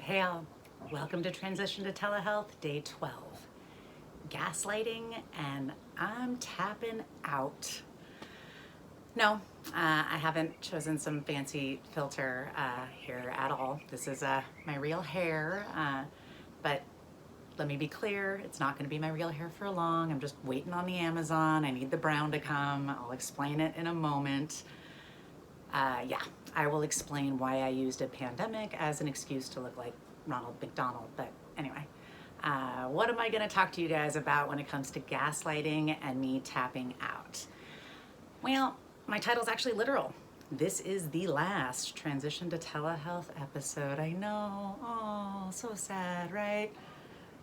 Hey all, welcome to Transition to Telehealth, day 12. Gaslighting, and I'm tapping out. No, I haven't chosen some fancy filter here at all. This is my real hair, but let me be clear, it's not going to be my real hair for long. I'm just waiting on the Amazon. I need the brown to come. I'll explain it in a moment. Yeah, I will explain why I used a pandemic as an excuse to look like Ronald McDonald. But anyway, what am I going to talk to you guys about when it comes to gaslighting and me tapping out? Well, my title's actually literal. This is the last Transition to Telehealth episode. I know. Oh, so sad, right?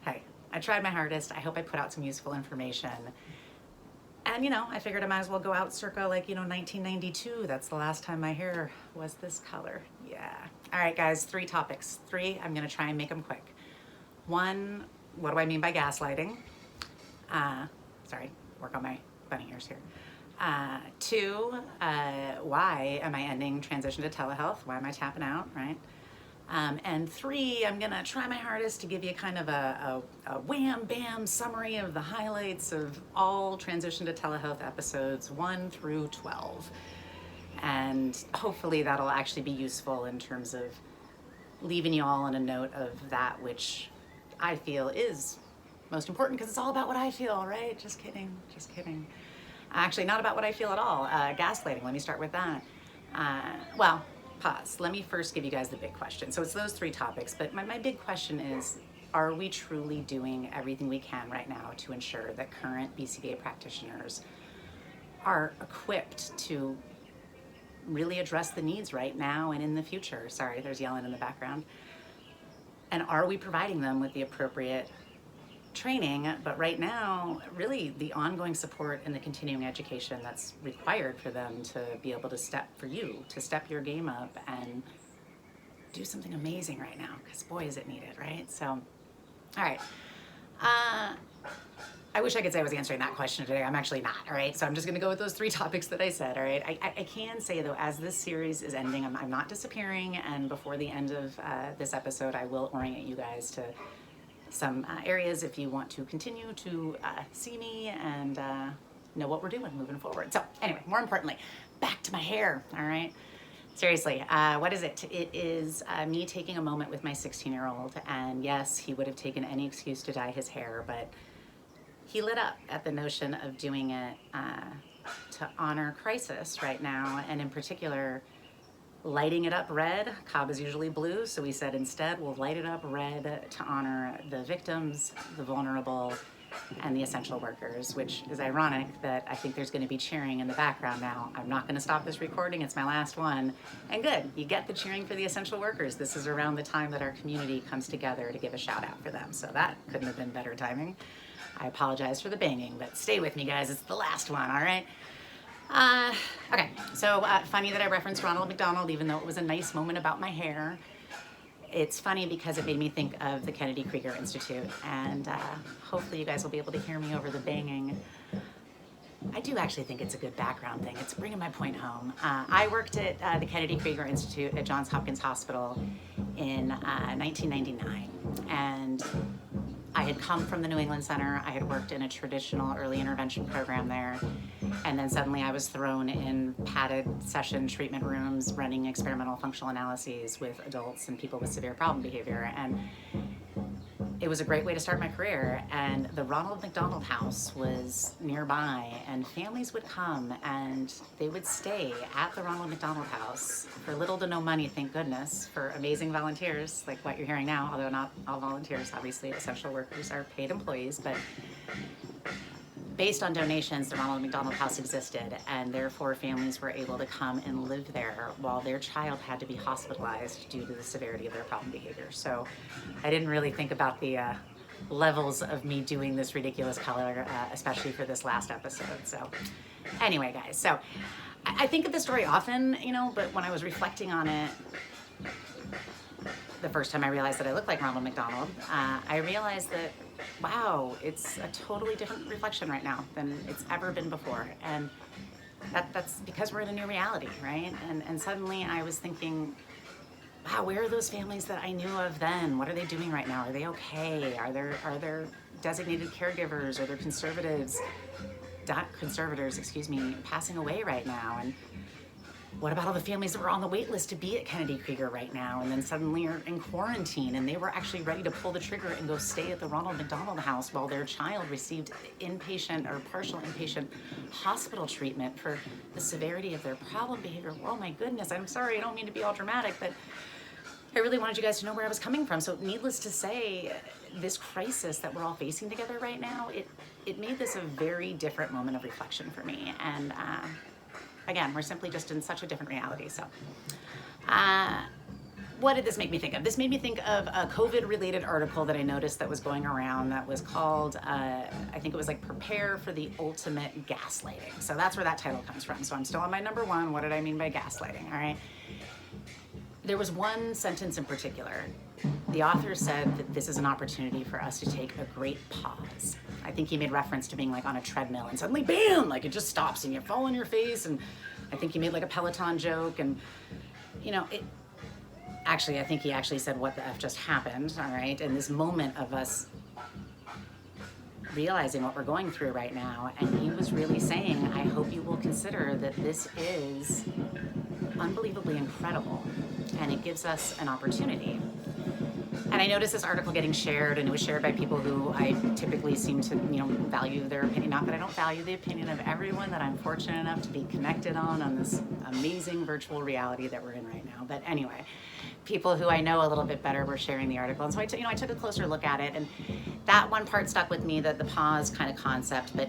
Hey, I tried my hardest. I hope I put out some useful information. And I figured I might as well go out circa 1992. That's the last time my hair was this color. Yeah. All right, guys, 3 topics. 3, I'm gonna try and make them quick. 1, what do I mean by gaslighting? Sorry, work on my bunny ears here. 2, why am I ending transition to telehealth? Why am I tapping out, right? And 3, I'm gonna try my hardest to give you kind of a wham bam summary of the highlights of all Transition to Telehealth episodes 1 through 12. And hopefully that'll actually be useful in terms of leaving you all on a note of that which I feel is most important, because it's all about what I feel, right? Just kidding, just kidding. Actually, not about what I feel at all. Gaslighting, let me start with that. Well, pause. Let me first give you guys the big question. So it's those 3 topics, but my big question is, are we truly doing everything we can right now to ensure that current BCBA practitioners are equipped to really address the needs right now and in the future? Sorry, there's yelling in the background. And are we providing them with the appropriate training, but right now, really the ongoing support and the continuing education that's required for them to be able to step your game up and do something amazing right now, because boy is it needed, right? So, all right. I wish I could say I was answering that question today. I'm actually not, all right? So I'm just gonna go with those 3 topics that I said, all right? I can say though, as this series is ending, I'm not disappearing, and before the end of this episode, I will orient you guys to some areas if you want to continue to see me and know what we're doing moving forward. So anyway, more importantly, back to my hair, all right? Seriously, what is it? It is me taking a moment with my 16-year-old, and yes, he would have taken any excuse to dye his hair, but he lit up at the notion of doing it to honor crisis right now, and in particular, lighting it up red. CABA is usually blue, so we said instead we'll light it up red to honor the victims, the vulnerable, and the essential workers, which is ironic that I think there's going to be cheering in the background now. I'm not going to stop this recording. It's my last one. And good, you get the cheering for the essential workers. This is around the time that our community comes together to give a shout out for them. So that couldn't have been better timing. I apologize for the banging, but stay with me, guys. It's the last one, all right? Okay, so funny that I referenced Ronald McDonald, even though it was a nice moment about my hair. It's funny because it made me think of the Kennedy Krieger Institute, and hopefully you guys will be able to hear me over the banging. I do actually think it's a good background thing. It's bringing my point home. I worked at the Kennedy Krieger Institute at Johns Hopkins Hospital in 1999, and I had come from the New England Center. I had worked in a traditional early intervention program there. And then suddenly I was thrown in padded session treatment rooms running experimental functional analyses with adults and people with severe problem behavior. And it was a great way to start my career. And the Ronald McDonald House was nearby, and families would come and they would stay at the Ronald McDonald House for little to no money, thank goodness, for amazing volunteers like what you're hearing now, although not all volunteers, obviously essential workers are paid employees, but based on donations, the Ronald McDonald House existed, and therefore families were able to come and live there while their child had to be hospitalized due to the severity of their problem behavior. So I didn't really think about the levels of me doing this ridiculous color, especially for this last episode. So anyway, guys, so I think of the story often, but when I was reflecting on it, the first time I realized that I looked like Ronald McDonald, I realized that, wow, it's a totally different reflection right now than it's ever been before. And that's because we're in a new reality, right? And suddenly I was thinking, wow, where are those families that I knew of then? What are they doing right now? Are they okay? Are there designated caregivers? Are there conservators, excuse me, passing away right now? And what about all the families that were on the wait list to be at Kennedy Krieger right now and then suddenly are in quarantine and they were actually ready to pull the trigger and go stay at the Ronald McDonald House while their child received inpatient or partial inpatient hospital treatment for the severity of their problem behavior? Oh my goodness, I'm sorry, I don't mean to be all dramatic, but I really wanted you guys to know where I was coming from. So needless to say, this crisis that we're all facing together right now, it made this a very different moment of reflection for me. And again, we're simply just in such a different reality. So what did this make me think of? This made me think of a COVID-related article that I noticed that was going around that was called, I think it was like Prepare for the Ultimate Gaslighting. So that's where that title comes from. So I'm still on my number one. What did I mean by gaslighting? All right. There was one sentence in particular. The author said that this is an opportunity for us to take a great pause. I think he made reference to being like on a treadmill and suddenly bam, like it just stops and you fall on your face. And I think he made like a Peloton joke and I think he actually said what the F just happened, all right? And this moment of us realizing what we're going through right now. And he was really saying, I hope you will consider that this is unbelievably incredible and it gives us an opportunity. And I noticed this article getting shared, and it was shared by people who I typically seem to, value their opinion. Not that I don't value the opinion of everyone that I'm fortunate enough to be connected on this amazing virtual reality that we're in right now. But anyway, people who I know a little bit better were sharing the article. And so I took a closer look at it, and that one part stuck with me, the pause kind of concept. But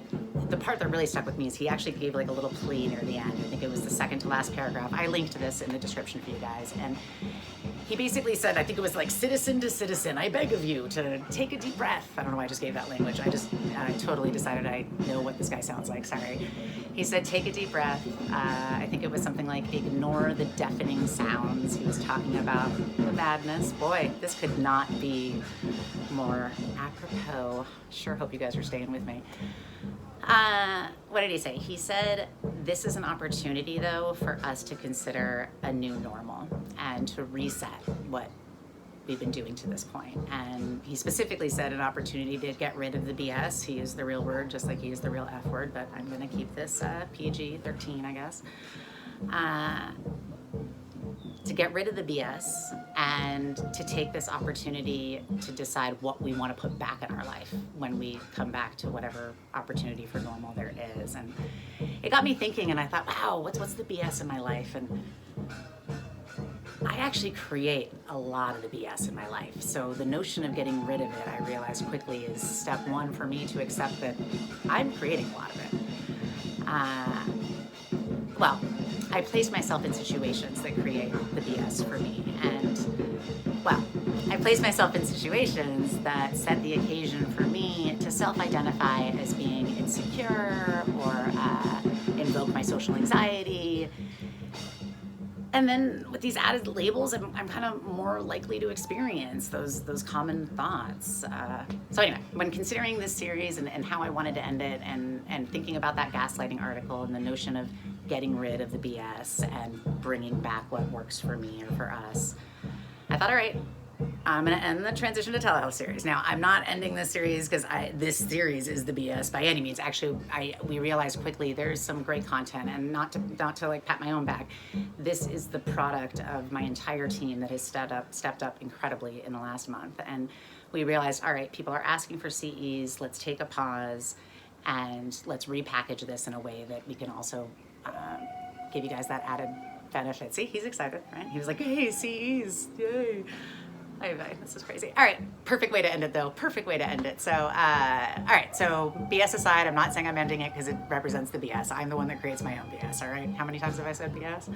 the part that really stuck with me is he actually gave like a little plea near the end. I think it was the second to last paragraph. I linked to this in the description for you guys. And he basically said, I think it was like citizen to citizen, I beg of you to take a deep breath. I don't know why I just gave that language. I totally decided I know what this guy sounds like, sorry. He said, take a deep breath. I think it was something like ignore the deafening sounds. He was talking about the madness. Boy, this could not be more apropos. Sure hope you guys are staying with me. What did he say? He said, this is an opportunity, though, for us to consider a new normal and to reset what we've been doing to this point. And he specifically said an opportunity to get rid of the BS. He used the real word, just like he used the real F word, but I'm going to keep this PG-13, I guess. To get rid of the BS and to take this opportunity to decide what we want to put back in our life when we come back to whatever opportunity for normal there is. And it got me thinking, and I thought, wow, what's the BS in my life? And I actually create a lot of the BS in my life. So the notion of getting rid of it, I realized quickly, is step one for me to accept that I'm creating a lot of it. I place myself in situations that create the BS for me. And, I place myself in situations that set the occasion for me to self-identify as being insecure or invoke my social anxiety. And then with these added labels, I'm kind of more likely to experience those common thoughts. So anyway, when considering this series and how I wanted to end it and thinking about that gaslighting article and the notion of getting rid of the BS and bringing back what works for me or for us, I thought, all right, I'm going to end the Transition to Telehealth series. Now, I'm not ending this series because this series is the BS by any means. Actually, we realized quickly there's some great content, and not to like pat my own back. This is the product of my entire team that has stepped up incredibly in the last month. And we realized, all right, people are asking for CEs. Let's take a pause and let's repackage this in a way that we can also give you guys that added benefit. See, he's excited, right? He was like, hey, CEs, yay. This is crazy. All right, perfect way to end it though. Perfect way to end it. So, all right, so BS aside, I'm not saying I'm ending it because it represents the BS. I'm the one that creates my own BS, all right? How many times have I said BS?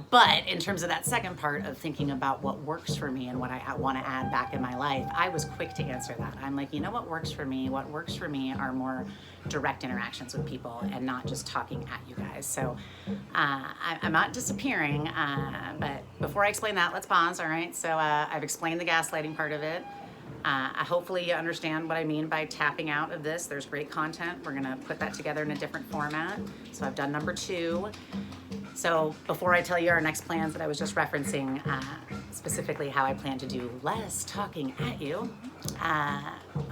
But in terms of that second part of thinking about what works for me and what I want to add back in my life, I was quick to answer that. I'm like, you know what works for me? What works for me are more direct interactions with people and not just talking at you guys. So I'm not disappearing, but before I explain that, let's pause, all right? So I've explained the gaslighting part of it. Hopefully you understand what I mean by tapping out of this. There's great content. We're gonna put that together in a different format. So I've done number 2. So before I tell you our next plans that I was just referencing, specifically how I plan to do less talking at you,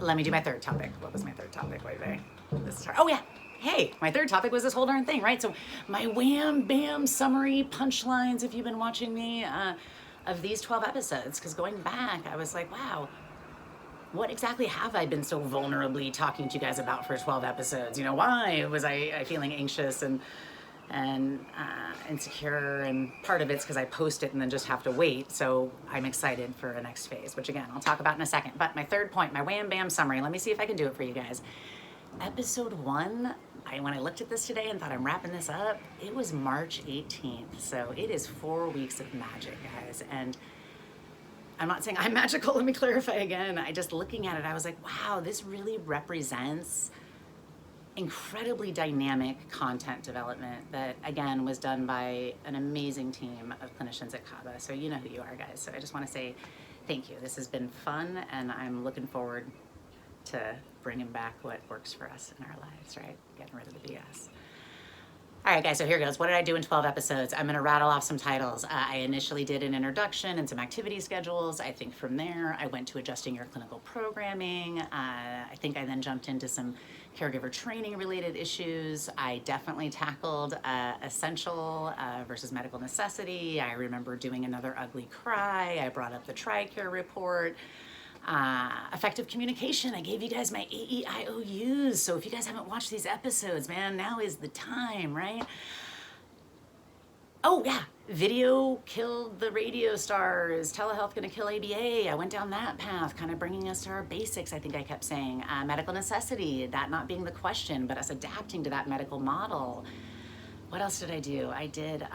let me do my third topic. What was my third topic? Wait, oh yeah. Hey, my third topic was this whole darn thing, right? So my wham bam summary punchlines, if you've been watching me, of these 12 episodes, because going back, I was like, wow, what exactly have I been so vulnerably talking to you guys about for 12 episodes? You know, why was I feeling anxious and insecure? And part of it's because I post it and then just have to wait. So I'm excited for a next phase, which again, I'll talk about in a second. But my third point, my wham bam summary, let me see if I can do it for you guys. Episode 1, when I looked at this today and thought I'm wrapping this up, it was March 18th. So it is 4 weeks of magic, guys. And I'm not saying I'm magical, let me clarify again. I just looking at it, I was like, wow, this really represents incredibly dynamic content development that, again, was done by an amazing team of clinicians at CABA. So you know who you are, guys. So I just want to say thank you. This has been fun, and I'm looking forward to bringing back what works for us in our lives, right? Getting rid of the BS. All right, guys, so here goes. What did I do in 12 episodes? I'm going to rattle off some titles. I initially did an introduction and some activity schedules. I think from there, I went to adjusting your clinical programming. I think I then jumped into some caregiver training related issues. I definitely tackled essential versus medical necessity. I remember doing another ugly cry. I brought up the TRICARE report. Effective communication. I gave you guys my AEIOUs. So if you guys haven't watched these episodes, man, now is the time, right? Oh yeah, video killed the radio stars. Telehealth gonna kill ABA. I went down that path, kind of bringing us to our basics, I think I kept saying. Medical necessity, that not being the question, but us adapting to that medical model. What else did I do? I did,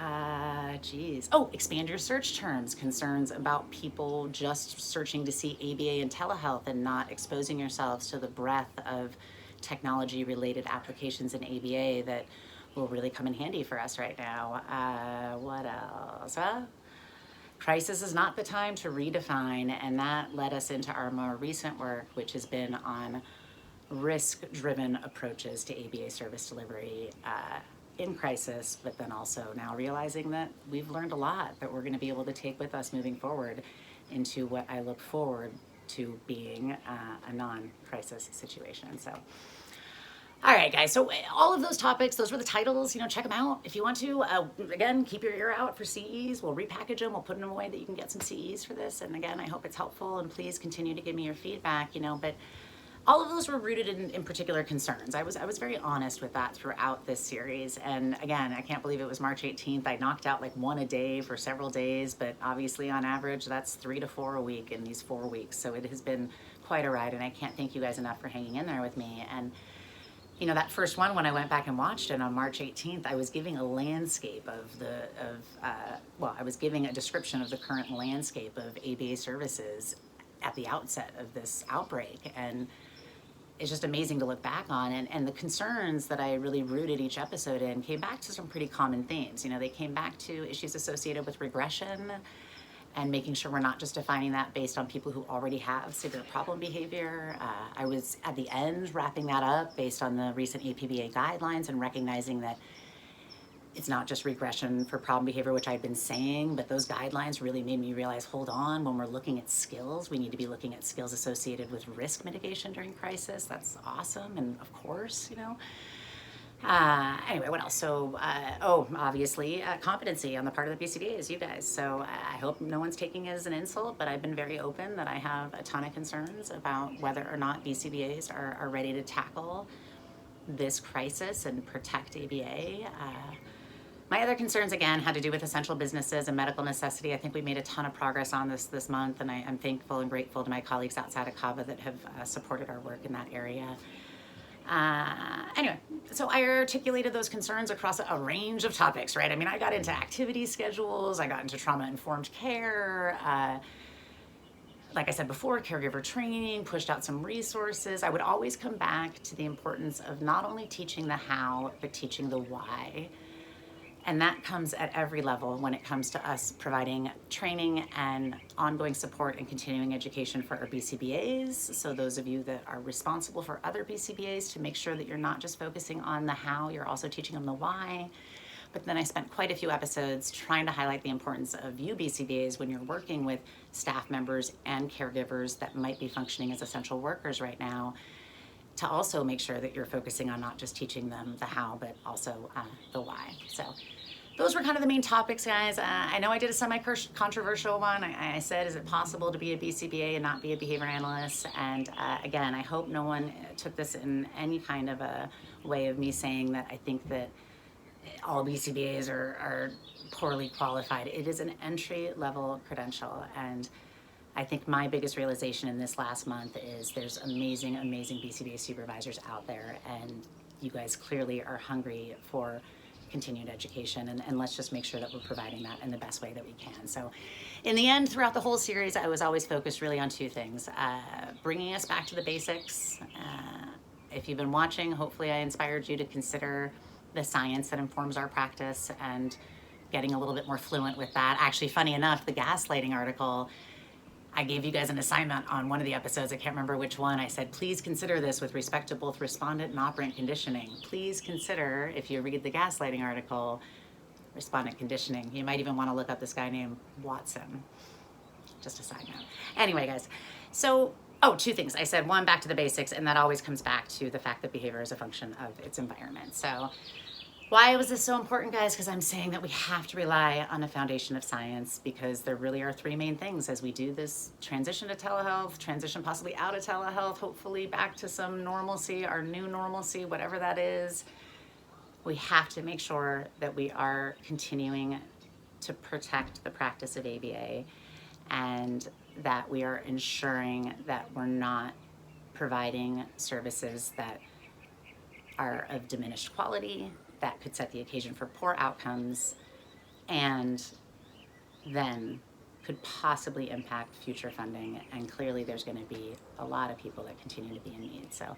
expand your search terms, concerns about people just searching to see ABA and telehealth and not exposing yourselves to the breadth of technology-related applications in ABA that will really come in handy for us right now. What else? Crisis is not the time to redefine, and that led us into our more recent work, which has been on risk-driven approaches to ABA service delivery in crisis, but then also now realizing that we've learned a lot that we're going to be able to take with us moving forward into what I look forward to being a non-crisis situation. So, all right, guys, so all of those topics, those were the titles, check them out if you want to. Again, keep your ear out for CEs. We'll repackage them. We'll put them in a way that you can get some CEs for this. And again, I hope it's helpful, and please continue to give me your feedback, but all of those were rooted in particular concerns. I was very honest with that throughout this series. And again, I can't believe it was March 18th. I knocked out like one a day for several days, but obviously on average, that's 3 to 4 a week in these 4 weeks. So it has been quite a ride, and I can't thank you guys enough for hanging in there with me. And that first one, when I went back and watched it on March 18th, I was giving a landscape I was giving a description of the current landscape of ABA services at the outset of this outbreak. And it's just amazing to look back on, and the concerns that I really rooted each episode in came back to some pretty common themes. They came back to issues associated with regression and making sure we're not just defining that based on people who already have severe problem behavior. I was at the end wrapping that up based on the recent APBA guidelines and recognizing that it's not just regression for problem behavior, which I've been saying, but those guidelines really made me realize, hold on, when we're looking at skills, we need to be looking at skills associated with risk mitigation during crisis. That's awesome. And of course, anyway, what else? So, obviously, competency on the part of the BCBAs, you guys. So I hope no one's taking it as an insult, but I've been very open that I have a ton of concerns about whether or not BCBAs are ready to tackle this crisis and protect ABA. My other concerns, again, had to do with essential businesses and medical necessity. I think we made a ton of progress on this month, and I'm thankful and grateful to my colleagues outside of CABA that have supported our work in that area. Anyway, so I articulated those concerns across a range of topics, right? I got into activity schedules, I got into trauma-informed care, like I said before, caregiver training, pushed out some resources. I would always come back to the importance of not only teaching the how, but teaching the why. And that comes at every level when it comes to us providing training and ongoing support and continuing education for our BCBAs. So those of you that are responsible for other BCBAs, to make sure that you're not just focusing on the how, you're also teaching them the why. But then I spent quite a few episodes trying to highlight the importance of you BCBAs when you're working with staff members and caregivers that might be functioning as essential workers right now, to also make sure that you're focusing on not just teaching them the how, but also the why. So those were kind of the main topics, guys. I know I did a semi-controversial one. I said, is it possible to be a BCBA and not be a behavior analyst? And again, I hope no one took this in any kind of a way of me saying that I think that all BCBAs are poorly qualified. It is an entry-level credential, and I think my biggest realization in this last month is there's amazing, amazing BCBA supervisors out there, and you guys clearly are hungry for continued education, and let's just make sure that we're providing that in the best way that we can. So in the end, throughout the whole series, I was always focused really on two things: bringing us back to the basics. If you've been watching, hopefully I inspired you to consider the science that informs our practice and getting a little bit more fluent with that. Actually, funny enough, the gaslighting article, I gave you guys an assignment on one of the episodes, I can't remember which one. I said, please consider this with respect to both respondent and operant conditioning. Please consider, if you read the gaslighting article, respondent conditioning. You might even want to look up this guy named Watson. Just a side note. Anyway, guys, so, two things. I said, one, back to the basics, and that always comes back to the fact that behavior is a function of its environment. So why was this so important, guys? Because I'm saying that we have to rely on a foundation of science, because there really are three main things as we do this transition to telehealth, transition possibly out of telehealth, hopefully back to some normalcy, our new normalcy, whatever that is. We have to make sure that we are continuing to protect the practice of ABA, and that we are ensuring that we're not providing services that are of diminished quality, that could set the occasion for poor outcomes, and then could possibly impact future funding. And clearly there's going to be a lot of people that continue to be in need. So,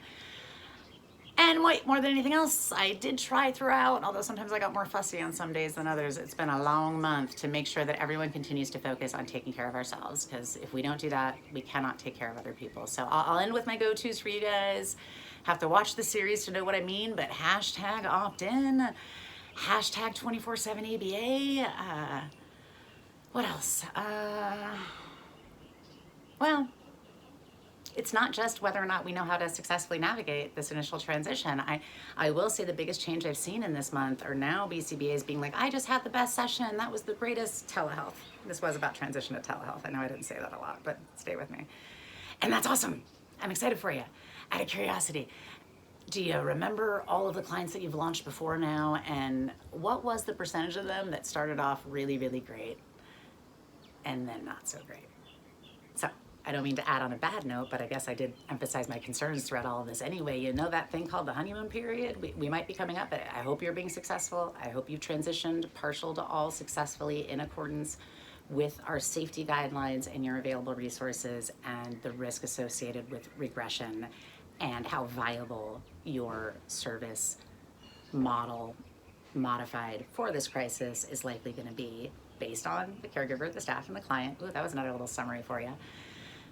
and wait, more than anything else, I did try throughout, although sometimes I got more fussy on some days than others. It's been a long month to make sure that everyone continues to focus on taking care of ourselves, because if we don't do that, we cannot take care of other people. So I'll end with my go-tos for you guys. Have to watch the series to know what I mean, but hashtag opt-in, hashtag 24/7 ABA. What else? Well, it's not just whether or not we know how to successfully navigate this initial transition. I will say the biggest change I've seen in this month are now BCBAs being like, I just had the best session. That was the greatest telehealth. This was about transition to telehealth. I know I didn't say that a lot, but stay with me. And that's awesome. I'm excited for you. Out of curiosity, do you remember all of the clients that you've launched before now? And what was the percentage of them that started off really, really great and then not so great? So I don't mean to add on a bad note, but I guess I did emphasize my concerns throughout all of this anyway. You know that thing called the honeymoon period? We might be coming up. I hope you're being successful. I hope you've transitioned partial to all successfully in accordance with our safety guidelines and your available resources and the risk associated with regression and how viable your service model modified for this crisis is likely going to be based on the caregiver, the staff, and the client. Ooh, that was another little summary for you.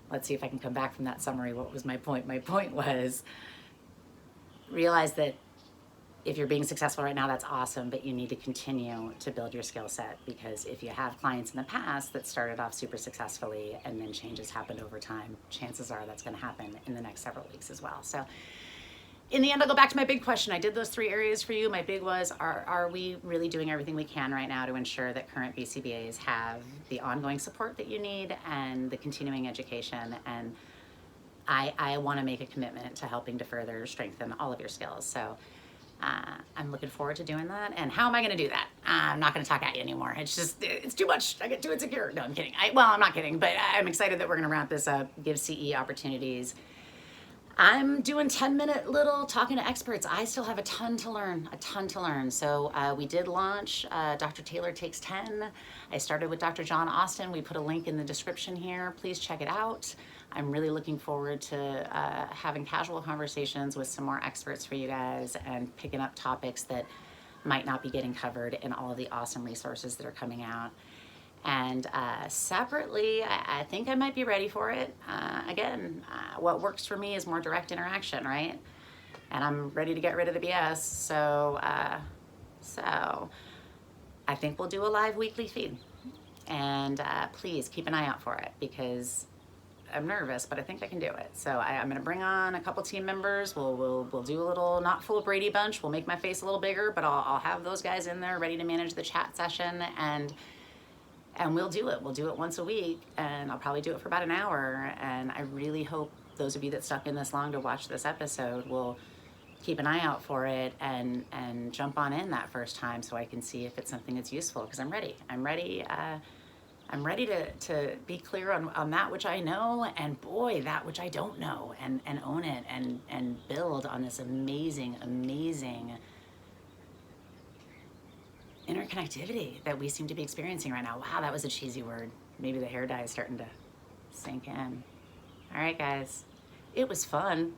Let's see if I can come back from that summary. What was my point? My point was, realize that if you're being successful right now, that's awesome, but you need to continue to build your skill set, because if you have clients in the past that started off super successfully and then changes happened over time, chances are that's going to happen in the next several weeks as well. So in the end, I'll go back to my big question. I did those three areas for you. My big was, are we really doing everything we can right now to ensure that current BCBAs have the ongoing support that you need and the continuing education? And I want to make a commitment to helping to further strengthen all of your skills. So I'm looking forward to doing that. And how am I going to do that? I'm not going to talk at you anymore. It's too much. I get too insecure. No, I'm kidding. Well, I'm not kidding, but I'm excited that we're going to wrap this up, give CE opportunities. I'm doing 10-minute little talking to experts. I still have a ton to learn. So we did launch Dr. Taylor Takes 10. I started with Dr. John Austin. We put a link in the description here. Please check it out. I'm really looking forward to having casual conversations with some more experts for you guys and picking up topics that might not be getting covered in all of the awesome resources that are coming out. And separately, I think I might be ready for it. Again, what works for me is more direct interaction, right? And I'm ready to get rid of the BS. So I think we'll do a live weekly feed. And please keep an eye out for it, because I'm nervous, but I think I can do it. So I'm gonna bring on a couple team members. We'll do a little not full Brady Bunch. We'll make my face a little bigger, but I'll have those guys in there ready to manage the chat session, and we'll do it. We'll do it once a week, and I'll probably do it for about an hour. And I really hope those of you that stuck in this long to watch this episode will keep an eye out for it and jump on in that first time, so I can see if it's something that's useful, because I'm ready. I'm ready to be clear on that which I know, and boy, that which I don't know, and own it, and build on this amazing interconnectivity that we seem to be experiencing right now. Wow, that was a cheesy word. Maybe the hair dye is starting to sink in. All right, guys, it was fun.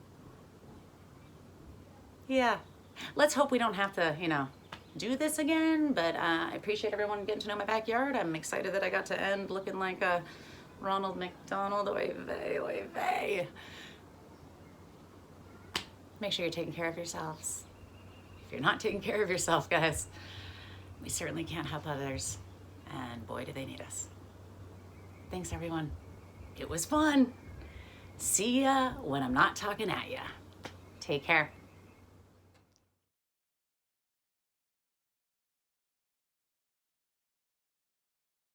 Yeah, let's hope we don't have to, do this again, but I appreciate everyone getting to know my backyard. I'm excited that I got to end looking like a Ronald McDonald. Oy vey, oy vey. Make sure you're taking care of yourselves. If you're not taking care of yourself, guys, we certainly can't help others, and boy, do they need us. Thanks, everyone. It was fun. See ya when I'm not talking at ya. Take care.